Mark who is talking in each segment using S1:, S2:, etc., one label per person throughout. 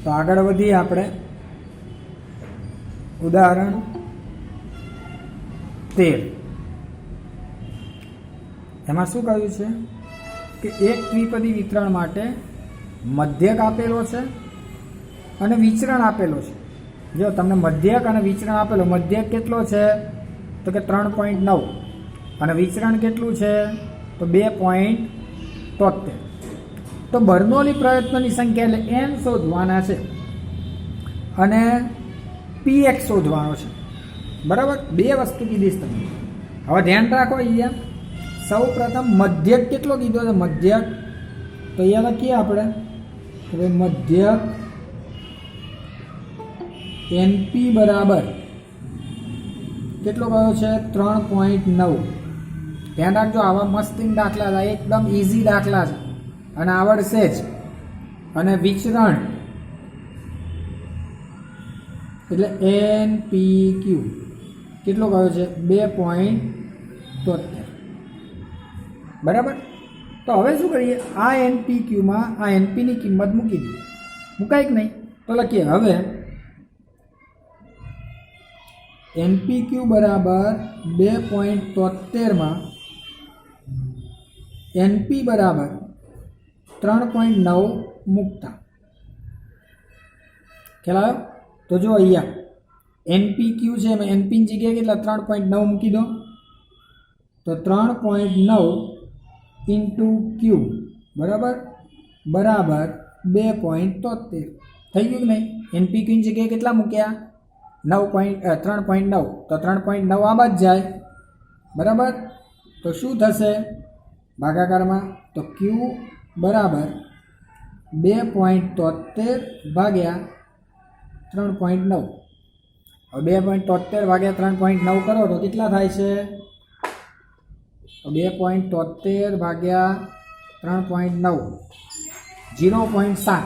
S1: તો આગળ વધીએ આપણે ઉદાહરણ 13 એમાં શું કહ્યું છે કે એક દ્વિપદી વિતરણ માટે મધ્યક આપેલો છે અને વિચરણ આપેલો છે। જો તમને મધ્યક અને વિચરણ આપેલો, મધ્યક કેટલો છે તો કે 3.9 અને વિચરણ કેટલું છે તો 2.73। તો બર્નોલી પ્રયત્નોની સંખ્યા એટલે n શોધવાના છે અને px શોધવાનો છે, બરાબર। બે વસ્તુ કીધીશ તમે। હવે ધ્યાન રાખો, અહીંયા સૌ પ્રથમ મધ્યક કેટલો કીધો છે, મધ્યક તો અહીંયા લખીએ આપણે કે મધ્યક np બરાબર કેટલો કયો છે 3.9। ધ્યાન રાખજો, આવા મસ્તીન દાખલા છે, એકદમ ઇઝી દાખલા છે અને આવડશે જ। અને વિચરણ એટલે npq કેટલો કયો છે 2.73, બરાબર। તો હવે શું કરીએ, આ npq માં આ np ની કિંમત મૂકી દઈએ, મુકાય કે નહીં તો લખીએ હવે npq બરાબર 2.73 માં np બરાબર 3.9 મૂકતા ખ્યાલ આવ્યો। તો જો અહીંયા npq છે એમાં np ની જગ્યાએ કેટલા 3.9 મૂકી દો, તો 3.9 ઇન્ટુ q બરાબર બરાબર 2.73 થઈ ગયું કે નહીં। npq ની જગ્યાએ કેટલા મૂક્યા 3.9, તો 3.9 આ બાદ જાય, બરાબર। તો શું થશે ભાગાકારમાં, તો q બરાબર 2.73 ભાગ્યા 3.9। હવે 2.73 ભાગ્યા 3.9 કરો તો કેટલા થાય છે, 2.73 ભાગ્યા 3.9 0.7।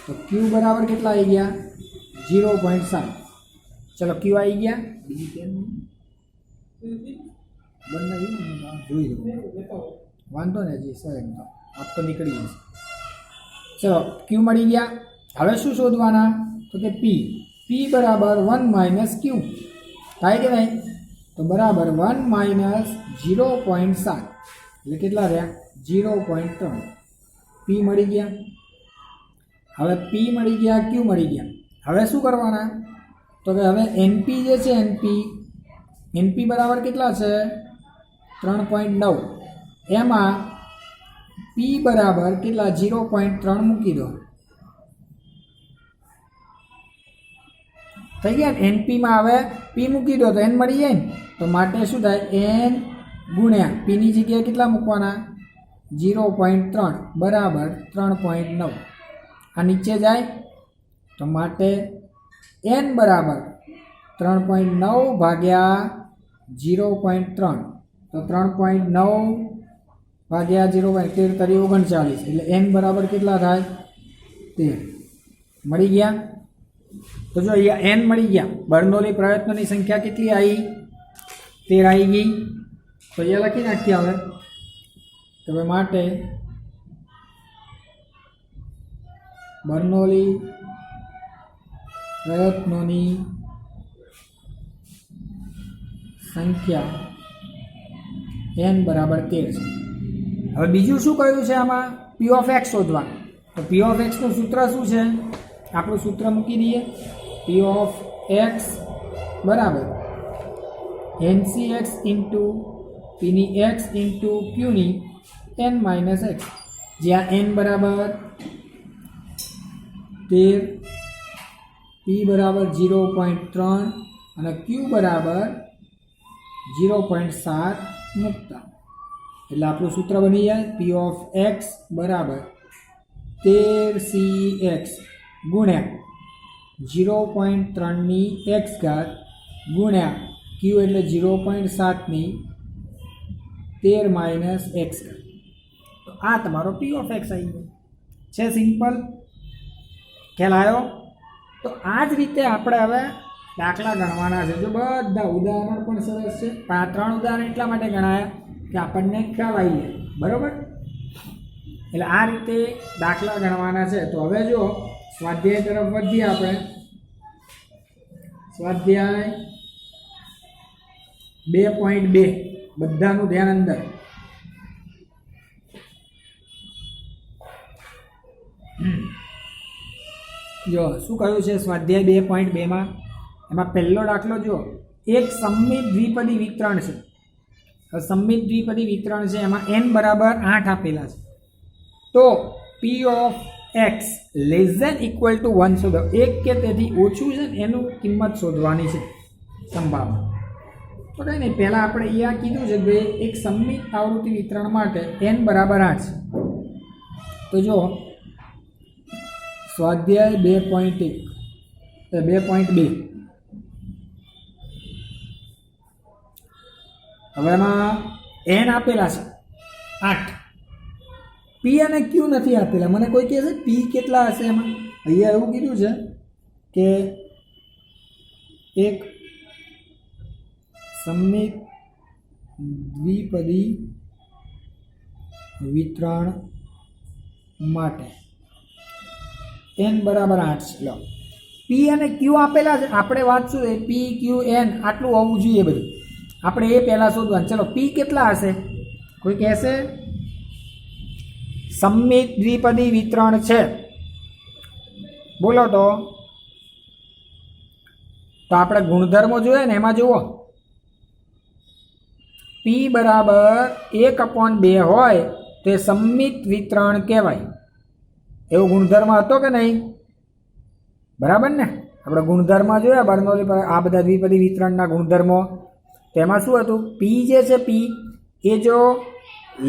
S1: તો q બરાબર કેટલા આવી ગયા 0.7। ચલો q આવી ગયા, બીજી કેમ બનાવી જોઈ લો, વાંધો ને જી સર એમ તો આપ તો નીકળી જશે। ચલો q મળી ગયા। હવે શું શોધવાના તો કે p બરાબર 1 માઇનસ q થાય કે નહીં, તો બરાબર 1 માઇનસ 0.7 એટલે કેટલા રહ્યા 0.3। p મળી ગયા। હવે p મળી ગયા, q મળી ગયા। હવે શું કરવાના તો કે હવે np જે છે np બરાબર કેટલા છે 3.9, એમાં p બરાબર કેટલા 0.3 મૂકી દો, થઈ ગયા। np માં હવે p મૂકી દો તો n મળી જાય ને, તો માટે શું થાય n ગુણ્યા p ની જગ્યાએ કેટલા મૂકવાના 0.3 બરાબર 3.9। આ નીચે જાય તો માટે n બરાબર 3.9 ભાગ્યા 0.3, તો 3.9 ભાગ્યા 0.13 તરી 39 એટલે n બરાબર કેટલા થાય 13 મળી ગયા। તો જો અહીંયા n મળી ગયા, બર્નોલી પ્રયત્નોની સંખ્યા કેટલી આવી 13 આવી ગઈ। તો અહીંયા લખી નાખીએ હવે તો માટે બર્નોલી પ્રયત્નોની સંખ્યા n બરાબર 13 છે। હવે બીજું શું કહ્યું છે આમાં p ઓફ x શોધવાનું, તો p ઓફ x નું સૂત્ર શું છે, આપણું સૂત્ર મૂકી દઈએ p ઓફ x બરાબર ncx ઇન્ટુ p ની x ઇન્ટુ q ની n માઇનસ x, જ્યાં n બરાબર 13, p બરાબર 0.3 અને q બરાબર 0.7 મૂકતા એટલે આપણું સૂત્ર બની જાય p ઓફ x બરાબર 13cx ગુણ્યા 0.3 ની x ઘાત ગુણ્યા q એટલે 0.7 ની 13 માઇનસ x ઘાત। તો આ તમારો p ઓફ x આવી ગયો છે, સિમ્પલ ખ્યાલ આવ્યો। તો આ જ રીતે આપણે હવે દાખલા ગણવાના છે। જો બધા ઉદાહરણ પણ સરસ છે, પણ આ 3 ઉદાહરણ એટલા માટે ગણાયા કે આપણને ખ્યાલ આવી જાય, બરાબર। એટલે આ રીતે દાખલા ગણવાના છે. તો હવે જો સ્વાધ્યાય તરફ વધીએ આપણે. સ્વાધ્યાય 2.2 બધાનું ધ્યાન અંદર. જો શું કહ્યું છે સ્વાધ્યાય 2.2 માં? એમાં પહેલો દાખલો જો એક સમમિત દ્વિપદી વિતરણ છે. સમમિત દ્વિપદી વિતરણ છે, એમાં n બરાબર 8 આપેલા છે. તો p of x less than equal to 1 શોધો. 1 કે તેથી ઓછું છે ને એનું કિંમત શોધવાની છે, સંભાવના. તો કંઈ નહીં, પહેલાં આપણે અહીંયા કીધું છે કે એક સમમિત આવૃત્તિ વિતરણ માટે n બરાબર 8 છે. તો જો સ્વાધ્યાય 2.2 હવે એમાં n આપેલા છે 8, p અને q નથી આપેલા. મને કોઈ કહે છે p કેટલા હશે? એમાં અહીંયા એવું કીધું છે કે એક સમમિત દ્વિપદી વિતરણ માટે n બરાબર 8 છે. લો p અને q આપેલા છે, આપણે વાંચશું એ p q n આટલું હોવું જોઈએ બધું. આપણે એ પહેલાં શોધવાનું. ચલો p કેટલા હશે? કોઈ કહેશે સમમિત દ્વિપદી વિતરણ છે, બોલો તો આપણે ગુણધર્મો જોઈએ ને, એમાં જુઓ p બરાબર 1/2 હોય તો એ સમમિત વિતરણ કહેવાય. એવો ગુણધર્મ હતો કે નહીં? બરાબર ને? આપણે ગુણધર્મ જોયા બર્નોલી પર, આ બધા દ્વિપદી વિતરણના ગુણધર્મો. તેમાં શું હતું? p જે છે p એ જો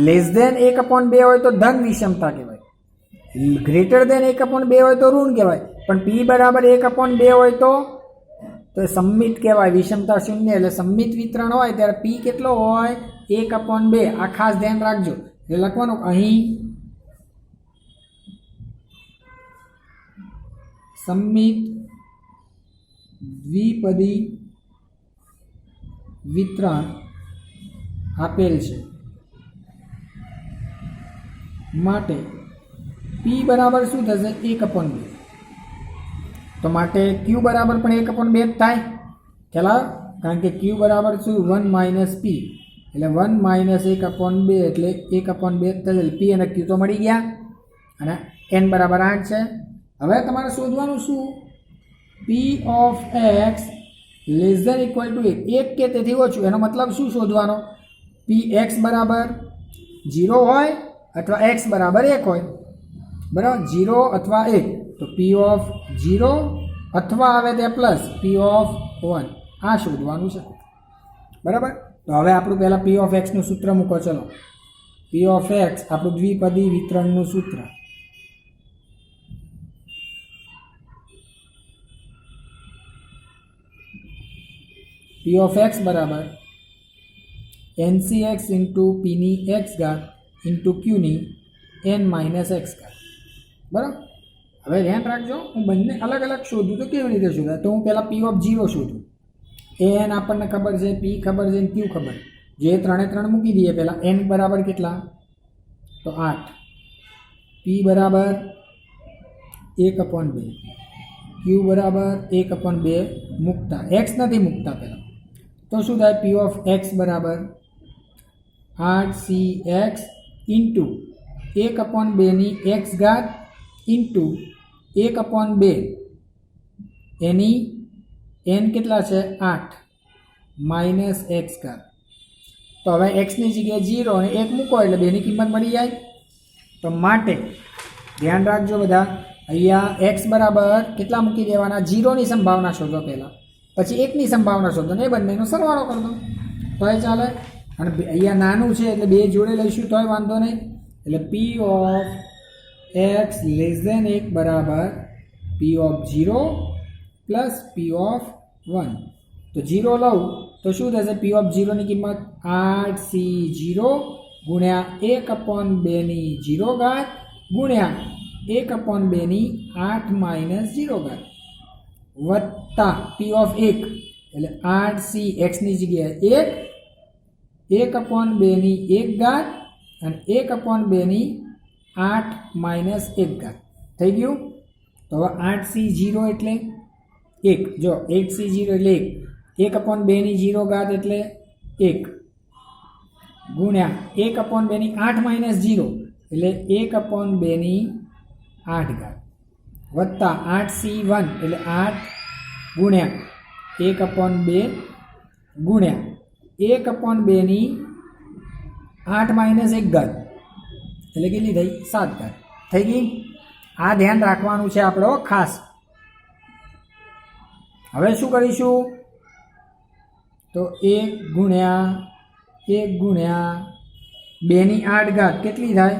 S1: લેસ ધેન 1/2 હોય તો ધન વિષમતા કહેવાય, ગ્રેટર ધેન 1/2 હોય તો ઋણ કહેવાય. પણ p બરાબર 1/2 હોય તો એ સમમિત કહેવાય, વિષમતા શૂન્ય. એટલે સમમિત વિતરણ હોય ત્યારે p કેટલો હોય? 1/2. આ ખાસ ધ્યાન રાખજો. એટલે લખવાનું અહીં સમમિત દ્વિપદી વિતરણ આપેલ છે માટે p બરાબર શું થશે? 1/2. તો માટે q બરાબર પણ 1/2 જ થાય. ખ્યાલ? કારણ કે q બરાબર શું? 1 - p, એટલે 1 - 1/2 એટલે 1/2 થશે. p અને q તો મળી ગયા અને n બરાબર 8 છે. હવે તમારે શોધવાનું શું? p of x less than equal to 1 કે તેથી ઓછું. એનો મતલબ શું શોધવાનો? p x બરાબર 0 હોય અથવા x બરાબર 1 હોય. બરાબર? 0 અથવા 1. તો p ઓફ 0 અથવા આવે તે પ્લસ p ઓફ 1, આ શોધવાનું છે. બરાબર? તો હવે આપણું પહેલાં p ઓફ xનું સૂત્ર મૂકો. ચલો, p ઓફ x આપણું દ્વિપદી વિતરણનું સૂત્ર. p ઓફ x બરાબર NCx ઇન્ટુ pની x ઘાત ઇન્ટુ qની n - x ઘાત. બરાબર? હવે ધ્યાન રાખજો, હું બંને અલગ અલગ શોધું તો કેવી રીતે શોધાય? તો હું પહેલાં p ઓફ 0 શોધું. n આપણને ખબર છે, p ખબર છે, q ખબર. જે 3 મૂકી દઈએ પહેલાં. n બરાબર કેટલા? તો 8. p બરાબર 1/2, q બરાબર 1/2 મૂકતા, x નથી મૂકતા પહેલાં. તો શું થાય? p ઓફ x બરાબર 8cx ઇન્ટુ 1/2ની x ઘાત ઇન્ટુ 1/2 એની n કેટલા છે? 8 માઇનસ x ઘાત. તો હવે xની જગ્યાએ 0 અને 1 મૂકો એટલે બેની કિંમત મળી જાય. તો માટે ધ્યાન રાખજો બધા, અહીંયા x બરાબર કેટલા મૂકી દેવાના? 0ની સંભાવના શોધો પહેલાં, પછી 1ની સંભાવના શોધો ને એ બંનેનો સરવાળો કરી દો તોય ચાલે. અને અહીંયા નાનું છે એટલે બે જોડે લઈશું તોય વાંધો નહીં. એટલે p of x less than 1 બરાબર p of 0 plus p of 1. તો 0 લઉં તો શું થશે? p ઓફ 0ની કિંમત 8c0 ગુણ્યા 1/2ની 0 ઘાત ગુણ્યા 1/2ની 8 માઇનસ 0 ઘાત વત્તા p ઓફ 1 એટલે 8c xની જગ્યાએ 1 1/2ની 1 ઘાત અને 1/2ની 8 માઇનસ 1 ઘાત થઈ ગયું. તો હવે 8C0 એટલે 1, જો 8C0 એટલે 1/2 0 ઘાત એટલે 1 ગુણ્યા 1/2 8 માઇનસ 0 એટલે 1/2 8 ઘાત વત્તા 8C1 એટલે 8 ગુણ્યા 1/2 ગુણ્યા 1/2 8 માઇનસ 1 ઘાત એટલે કેટલી થઈ 7 ઘાત થઈ ગઈ. આ ધ્યાન રાખવાનું છે આપણો ખાસ. હવે શું કરીશું તો 1 ગુણ્યા 2 8 ઘાત કેટલી થાય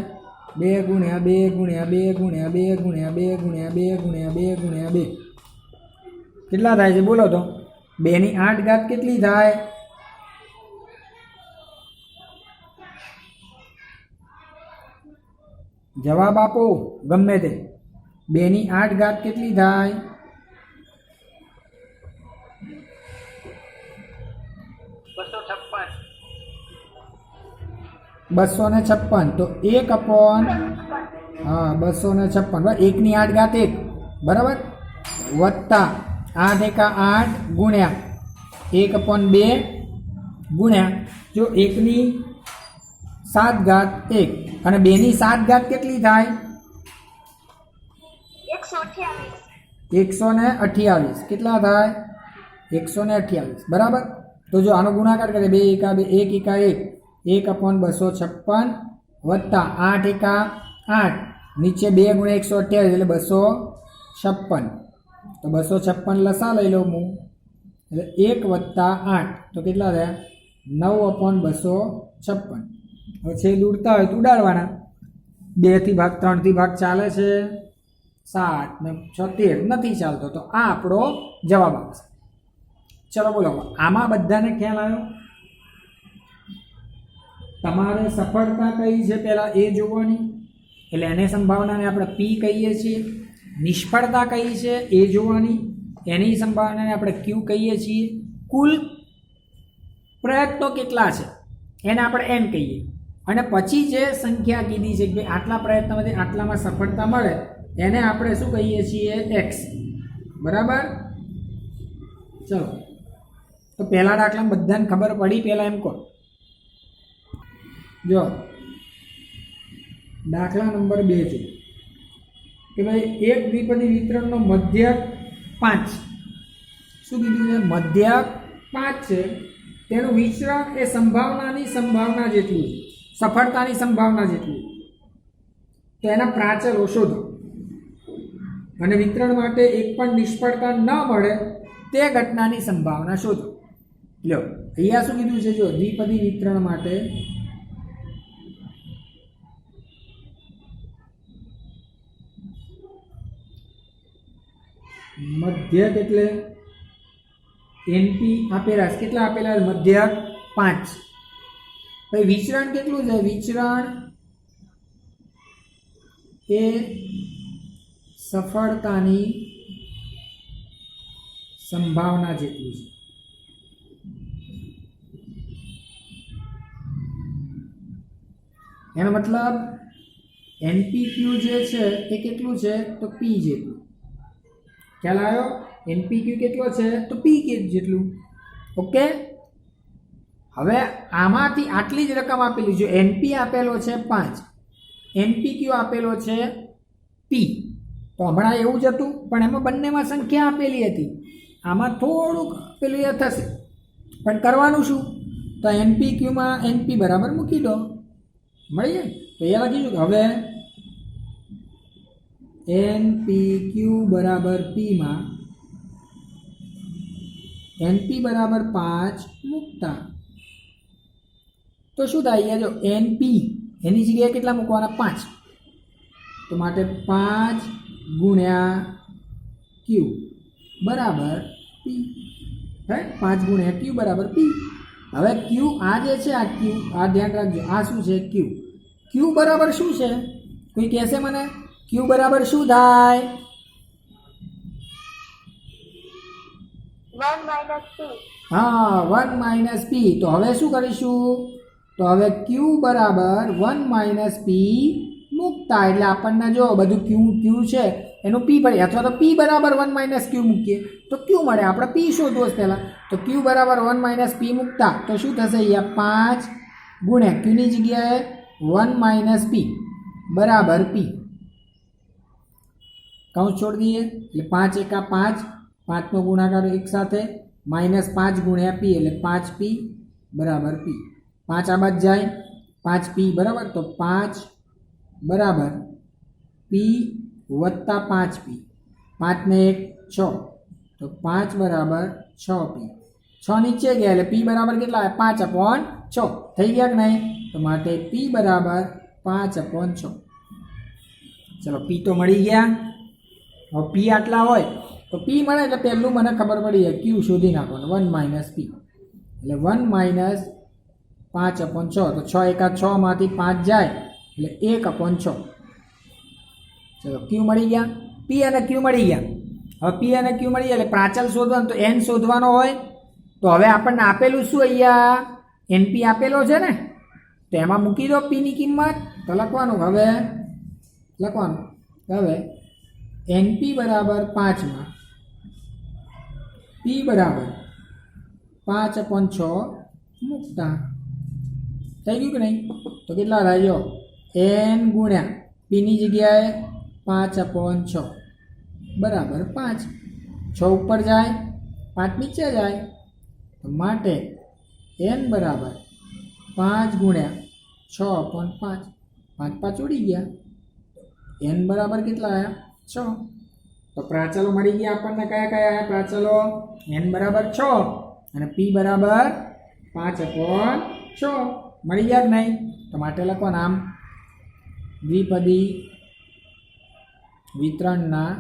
S1: 2 ગુણ્યા 2 ગુણ્યા 2 ગુણ્યા 2 ગુણ્યા 2 ગુણ્યા 2 ગુણ્યા 2 ગુણ્યા 2 કેટલા થાય છે બોલો તો 2 8 ઘાત કેટલી થાય જવાબ આપો ગમે તે 2 8 ઘાત કેટલી થાય 256 તો 1 અપોન 256 બરાબર 1 ની 8 ઘાત 1 બરાબર વત્તા 8 એકા 8 ગુણ્યા 1/2 ગુણ્યા જો 1 ની 7 ઘાત 1 અને 2 ની 7 ઘાત કેટલી થાય 128 કેટલા થાય 128 બરાબર. તો જો આનો ગુણાકાર કરીએ 2 એકા 2 1 એકા 1 1/256 વત્તા 8 એકા 8 નીચે 2 ગુણ્યા 128 એટલે 256 તો 256 લસા લઈ લઉં હું એટલે 1 વત્તા 8 તો કેટલા થયા 9/256. હવે છેદ ઉડતા હોય તો ઉડાડવાના 2 થી ભાગ 3 થી ભાગ ચાલે છે 7 ને 76 નથી ચાલતો તો આ આપણો જવાબ આવશે. ચલો બોલો આમાં બધાને ખ્યાલ આવ્યો. તમારે સફળતા કઈ છે પહેલાં એ જોવાની એટલે એને સંભાવનાને આપણે પી કહીએ છીએ. નિષ્ફળતા કઈ છે એ જોવાની એની સંભાવનાને આપણે ક્યુ કહીએ છીએ. કુલ પ્રયત્નો કેટલા છે એને આપણે એન કહીએ અને પછી જે સંખ્યા કીધી છે કે આટલા પ્રયત્નોમાંથી આટલામાં સફળતા મળે એને આપણે શું કહીએ છીએ એક્સ બરાબર. ચલો તો પહેલા દાખલામાં બધાને ખબર પડી પહેલાં એમ કહો જો દાખલા નંબર 2 છે કે ભાઈ એક દ્વિપદી વિતરણનો મધ્યક 5 શું કીધું છે મધ્યક 5 છે તેનું વિચરણ એ સંભાવનાની સંભાવના જેટલું છે સફળતાની સંભાવના જેટલું તો એના પ્રાચલો શોધો અને વિતરણ માટે એક પણ નિષ્ફળતા ન મળે તે ઘટનાની સંભાવના શોધો. લ્યો અહીંયા શું કીધું છે જો દ્વિપદી વિતરણ માટે મધ્યક એટલે એનપી આપેલા કેટલા આપેલા મધ્યક 5 ભાઈ વિચરણ કેટલું છે વિચરણ એ સફળતાની સંભાવના જેટલું છે. એનો મતલબ એનપીક્યુ જે છે એ કેટલું છે તો પી જેટલું. ખ્યાલ આવ્યો એનપીક્યુ કેટલો છે તો પી જેટલું. ઓકે હવે આમાંથી આટલી જ રકમ આપેલી છે એનપી આપેલો છે 5 એનપીક્યુ આપેલો છે પી તો હમણાં એવું જ હતું પણ એમાં બંનેમાં સંખ્યા આપેલી હતી આમાં થોડુંક પેલું એ થશે પણ કરવાનું શું તો એનપીક્યુમાં એનપી બરાબર મૂકી દો મળી જાય તો એ લખીશું કે હવે એનપીક્યુ બરાબર પીમાં એનપી બરાબર 5 મૂકતા તો શું થાય જો એનપી એની જગ્યાએ કેટલા મૂકવાના 5 તો માટે 5 ગુણ્યા ક્યુ બરાબર પી હે 5 ગુણ્યા ક્યુ બરાબર પી. હવે ક્યુ આ જે છે આ ક્યુ આ ધ્યાન રાખજો આ શું છે ક્યુ ક્યુ બરાબર શું છે કોઈ કહેશે મને ક્યુ બરાબર શું થાય
S2: 1 - p.
S1: હા 1 - p. તો હવે શું કરીશું તો હવે ક્યુ બરાબર 1 - p મૂકતા એટલે આપણને જો બધું ક્યુ છે એનું પી પડે, અથવા તો પી બરાબર 1 - ક્યુ મૂકીએ તો ક્યુ મળે. આપણે પી શોધવો જ પહેલાં, તો ક્યુ બરાબર 1 - પી મૂકતા તો શું થશે? અહીંયા 5 ગુણ્યા ક્યુની જગ્યાએ 1 - પી બરાબર પી. કૌંસ છોડી દઈએ એટલે 5 × 5, 5નો ગુણાકાર એક સાથે, -5 ગુણ્યા પી એટલે 5p બરાબર પી. 5 આ બાદ જાય 5p બરાબર, તો 5 બરાબર પી વત્તા 5p, 5 ને 1 6, તો 5 બરાબર 6p. 6 નીચે ગયા એટલે p બરાબર કેટલા? 5/6 થઈ ગયા કે નહીં? તો માટે p બરાબર 5/6. ચલો p તો મળી ગયા. હવે p આટલા હોય તો p મળે એટલે પહેલું મને ખબર પડી જાય, q શોધી નાખવાનું 1 - p એટલે 1 - 5/6, તો 6 × 6 માંથી 5 જાય એટલે 1/6. ચલો q મળી ગયા, p અને q મળી ગયા. હવે p અને q મળી ગયા એટલે પ્રાચલ શોધવાનું, તો n શોધવાનો હોય તો હવે આપણને આપેલું શું? અહીંયા np આપેલો છે ને, તો એમાં મૂકી દો p ની કિંમત. તો લખવાનું હવે np બરાબર 5 માં p બરાબર 5/6 મૂકતા થઈ ગયું કે નહીં? તો કેટલા થાય? n ગુણ્યા p ની જગ્યાએ 5/6 બરાબર 5. 6 ઉપર જાય 5 નીચે જાય, તો માટે n બરાબર 5 ગુણ્યા 6/5, 5 5 ઉડી ગયા, n બરાબર કેટલા આવ્યા? 6. તો પ્રાચલો મળી ગયા આપણને. કયા કયા આવ્યા પ્રાચલો? n બરાબર 6 અને p બરાબર 5/6 મળી ગયા કે નહીં? તો માટે લખો નામ દ્વિપદી વિતરણના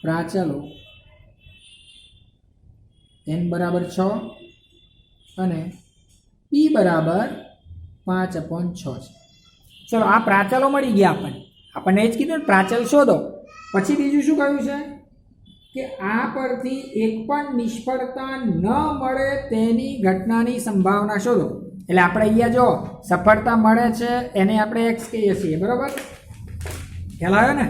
S1: પ્રાચલો n બરાબર 6 અને p બરાબર 5/6 છે. ચલો આ પ્રાચલો મળી ગયા આપણને એ જ કીધું ને પ્રાચલ શોધો. પછી બીજું શું કહ્યું છે કે આ પરથી એક પણ નિષ્ફળતા ન મળે તેની ઘટનાની સંભાવના શોધો. એટલે આપણે અહીંયા જો સફળતા મળે છે એને આપણે x કહીએ છીએ, બરાબર? ખ્યાલ આવ્યો ને?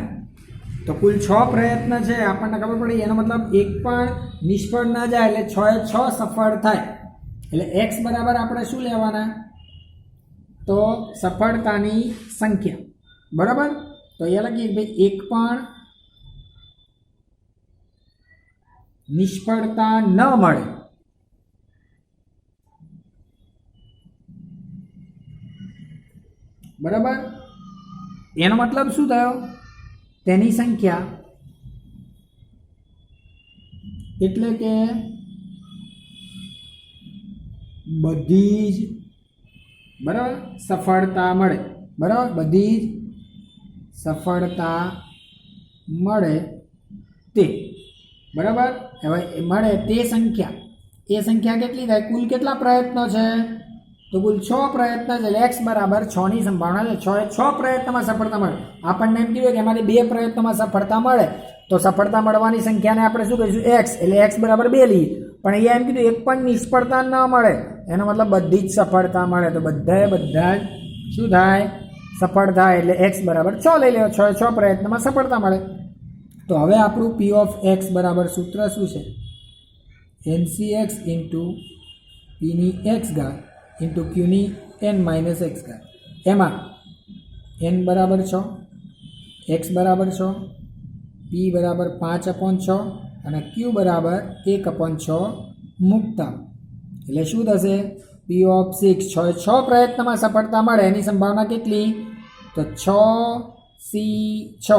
S1: તો કુલ 6 પ્રયત્ન છે, આપણને ખબર પડી, એનો મતલબ એક પણ નિષ્ફળ ના જાય એટલે 6 એ 6 સફળ થાય. એટલે x બરાબર આપણે શું લેવાના? તો સફળતાની સંખ્યા, બરાબર? તો અહીંયા લખીએ ભાઈ એક પણ નિષ્ફળતા ન મળે બરાબર, એનો મતલબ શું થયો? તેની સંખ્યા એટલે કે બધી જ બરાબર સફળતા મળે, બરાબર? બધી જ સફળતા મળે તે, બરાબર? હવે મળે તે સંખ્યા, એ સંખ્યા કેટલી થાય? કુલ કેટલા પ્રયત્નો છે? તો કુલ 6 પ્રયત્ન છે એટલે x બરાબર 6 ની સંભાવના છે. 6 એ 6 પ્રયત્નમાં સફળતા મળે. આપણને એમ કીધું કે એમાંથી 2 પ્રયત્નોમાં સફળતા મળે, તો સફળતા મળવાની સંખ્યાને આપણે શું કહીશું? x. એટલે x બરાબર 2 લઈએ. પણ અહીંયા એમ કીધું એક પણ નિષ્ફળતા ન મળે, એનો મતલબ બધી જ સફળતા મળે. તો બધા જ શું થાય? સફળ થાય. એટલે x બરાબર 6 લઈ લેવો. 6 એ 6 પ્રયત્નમાં સફળતા મળે. તો હવે આપણું p ઓફ x બરાબર સૂત્ર શું છે? ncx ઇન્ટુ pની x ઘાત ઇન્ટુ ક્યુની n - x ઘાત. એમાં n બરાબર 6, x બરાબર 6, p બરાબર 5/6 અને q બરાબર 1/6 મૂકતા એટલે શું થશે? p ઓફ 6, 6 એ 6 પ્રયત્નમાં સફળતા મળે એની સંભાવના કેટલી? તો 6c6.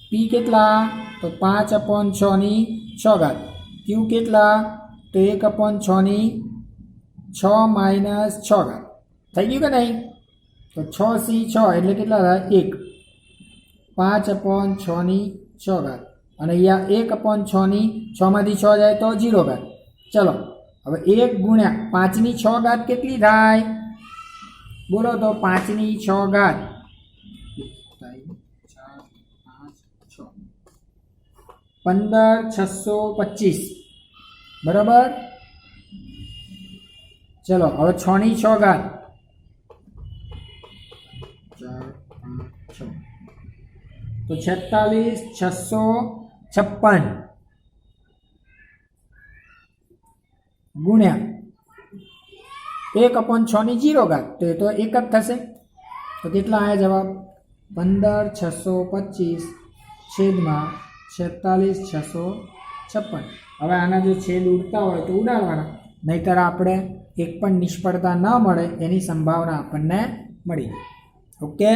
S1: p કેટલા? તો 5/6 ની 6 ઘાત. q કેટલા? તો 1/6 ની 6 - 6 ઘાત. થઈ ગયું કે નહીં? તો 6c6 એટલે કેટલા થાય? 1. 5/6 ની 6 ઘાત અને અહીંયા 1/6 ની 6 માંથી 6 જાય તો 0 ઘાત. ચલો હવે 1 ગુણ્યા 5 ની 6 ઘાત કેટલી થાય? બોલો તો 5 ની 6 ઘાત 15625, બરાબર? ચલો હવે 6 ની 6 ઘાત તો 46,656 ગુણ્યા 1/6 ની 0 ઘાત, તો એ તો 1 જ થશે. તો કેટલા આવ્યા જવાબ? 15,625 છેદમાં 46,656. હવે આના જો છેદ ઉડતા હોય તો ઉડાડવાના, નહીતર આપણે એક પણ નિષ્ફળતા ન મળે એની સંભાવના આપણને મળી. ઓકે.